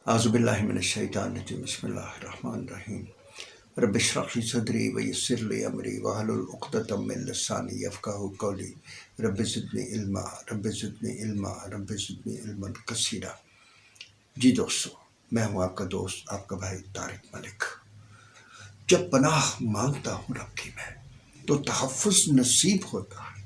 اعوذ باللہ من الشیطان الرجیم بسم اللہ الرحمن الرحیم رب اشرح لی صدری ویسر لی امری واحلل عقدۃ من لسانی یفقہوا قولی رب زدنی علما رب زدنی علما رب زدنی علما کثیرا۔ جی دوستو، میں ہوں آپ کا دوست، آپ کا بھائی طارق ملک۔ جب پناہ مانگتا ہوں رب کی میں تو تحفظ نصیب ہوتا ہے۔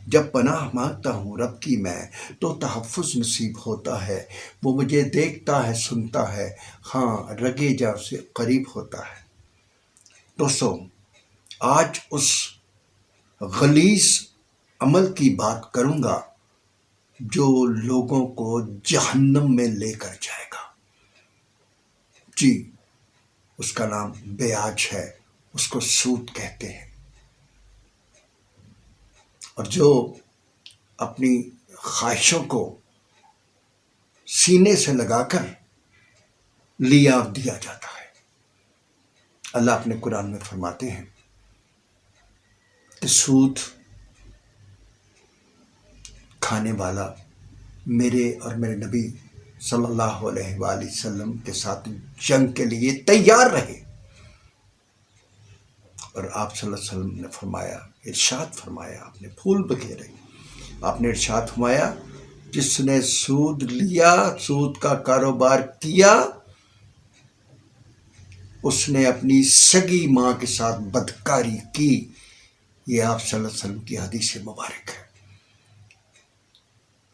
جب پناہ مانگتا ہوں رب کی میں تو تحفظ نصیب ہوتا ہے۔ وہ مجھے دیکھتا ہے، سنتا ہے، ہاں رگے جاں سے قریب ہوتا ہے۔ دوستو، آج اس غلیظ عمل کی بات کروں گا جو لوگوں کو جہنم میں لے کر جائے گا۔ جی، اس کا نام بیاج ہے، اس کو سود کہتے ہیں۔ اور جو اپنی خواہشوں کو سینے سے لگا کر لیا دیا جاتا ہے۔ اللہ اپنے قرآن میں فرماتے ہیں کہ سود کھانے والا میرے اور میرے نبی صلی اللہ علیہ وآلہ وسلم کے ساتھ جنگ کے لیے تیار رہے۔ اور آپ صلی اللہ علیہ وسلم نے فرمایا، ارشاد فرمایا، آپ نے پھول بکھیرے، آپ نے ارشاد فرمایا، جس نے سود لیا، سود کا کاروبار کیا، اس نے اپنی سگی ماں کے ساتھ بدکاری کی۔ یہ آپ صلی اللہ علیہ وسلم کی حدیث مبارک ہے۔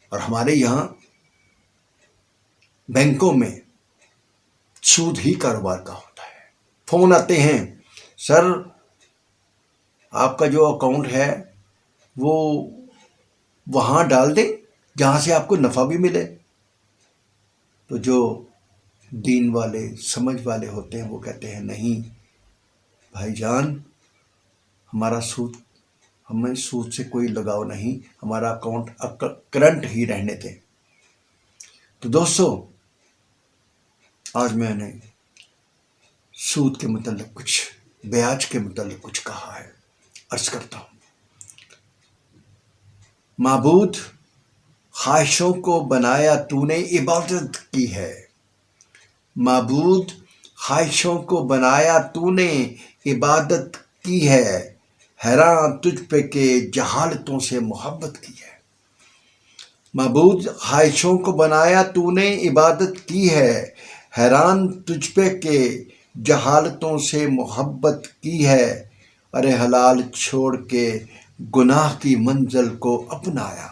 اور ہمارے یہاں بینکوں میں سود ہی کاروبار کا ہوتا ہے۔ فون آتے ہیں، سر آپ کا جو اکاؤنٹ ہے وہ وہاں ڈال دیں جہاں سے آپ کو نفع بھی ملے۔ تو جو دین والے، سمجھ والے ہوتے ہیں وہ کہتے ہیں نہیں بھائی جان، ہمیں سود سے کوئی لگاؤ نہیں، ہمارا اکاؤنٹ کرنٹ ہی رہنے دیں۔ تو دوستو، آج میں نے سود کے متعلق کچھ، بیاج کے متعلق کچھ کہا ہے، عرض کرتا ہوں۔ معبود، خواہشوں کو بنایا تو نے عبادت کی ہے۔ معبود، خواہشوں کو بنایا تو نے عبادت کی ہے۔ حیران تجھ پہ کہ جہالتوں سے محبت کی ہے۔ معبود، خواہشوں کو بنایا تو نے عبادت کی ہے۔ حیران تجھ پہ کہ جہالتوں سے محبت کی ہے۔ ارے حلال چھوڑ کے گناہ کی منزل کو اپنایا۔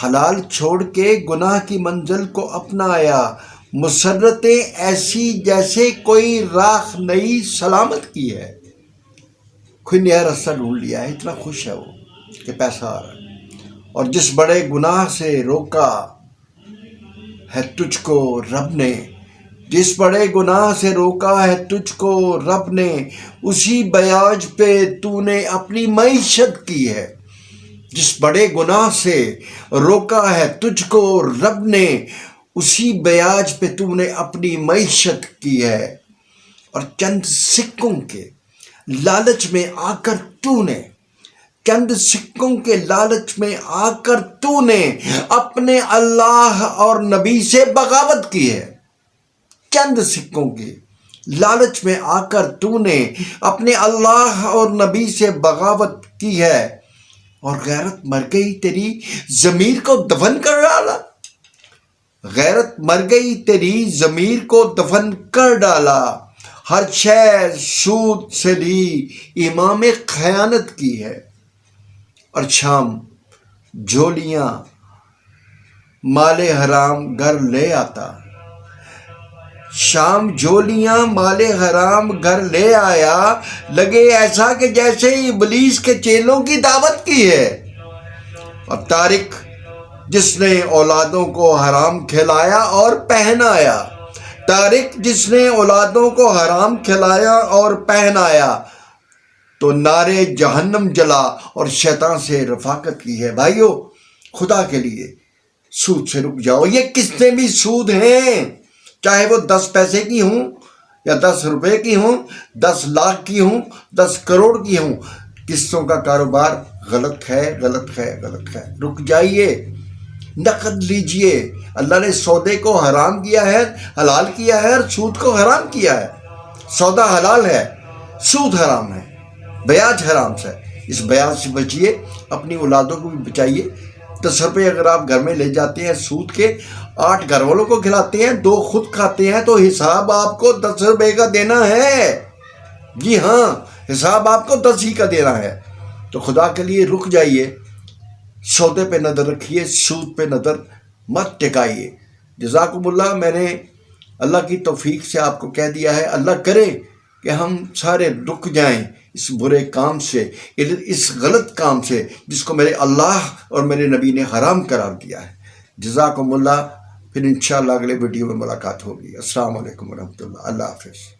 حلال چھوڑ کے گناہ کی منزل کو اپنایا۔ مسرتیں ایسی جیسے کوئی راہ نئی سلامت کی ہے۔ کوئی نیا راستہ ڈھونڈ لیا ہے، اتنا خوش ہے وہ کہ پیسہ آ رہا ہے۔ اور جس بڑے گناہ سے روکا ہے تجھ کو رب نے، جس بڑے گناہ سے روکا ہے تجھ کو رب نے، اسی بیاج پہ تو نے اپنی معیشت کی ہے۔ جس بڑے گناہ سے روکا ہے تجھ کو رب نے، اسی بیاج پہ تو نے اپنی معیشت کی ہے۔ اور چند سکوں کے لالچ میں آ کر تو نے، چند سکوں کے لالچ میں آ کر تو نے اپنے اللہ اور نبی سے بغاوت کی ہے۔ چند سکوں کے لالچ میں آ کر تو نے اپنے اللہ اور نبی سے بغاوت کی ہے۔ اور غیرت مر گئی تیری ضمیر کو دفن کر ڈالا۔ غیرت مر گئی تیری ضمیر کو دفن کر ڈالا۔ ہر شے سود سے لی، امام خیانت کی ہے۔ اور شام جھولیاں مال حرام گھر لے آتا۔ شام جھولیاں مال حرام گھر لے آیا، لگے ایسا کہ جیسے ابلیس کے چیلوں کی دعوت کی ہے۔ اور طارق، جس نے اولادوں کو حرام کھلایا اور پہنایا، طارق جس نے اولادوں کو حرام کھلایا اور پہنایا تو نارے جہنم جلا اور شیطان سے رفاقت کی ہے۔ بھائیو، خدا کے لیے سود سے رک جاؤ۔ یہ کتنے بھی سود ہیں، چاہے وہ 10 پیسے کی ہوں یا 10 روپے کی ہوں، 10 لاکھ کی ہوں، 10 کروڑ کی ہوں، قسطوں کا کاروبار غلط ہے، غلط ہے، غلط ہے۔ رک جائیے، نقد لیجئے. اللہ نے سودے کو حرام کیا ہے، حلال کیا ہے، اور سود کو حرام کیا ہے. سودا حلال ہے، سود حرام ہے، بیاج حرام سے. اس بیاج سے بچیے، اپنی اولادوں کو بھی بچائیے. 10 روپے اگر آپ گھر میں لے جاتے ہیں سود کے، 8 گھر والوں کو کھلاتے ہیں، 2 خود کھاتے ہیں، تو حساب آپ کو 10 روپے کا دینا ہے. جی ہاں، حساب آپ کو 10 ہی کا دینا ہے. تو خدا کے لیے رک جائیے، سودے پہ نظر رکھیے، سود پہ نظر مت ٹکائیے. جزاکم اللہ. میں نے اللہ کی توفیق سے آپ کو کہہ دیا ہے. اللہ کرے کہ ہم سارے رک جائیں اس برے کام سے، اس غلط کام سے جس کو میرے اللہ اور میرے نبی نے حرام قرار دیا ہے. جزاکم اللہ. پھر انشاءاللہ اگلے ویڈیو میں ملاقات ہوگی. السلام علیکم ورحمۃ اللہ. اللہ حافظ.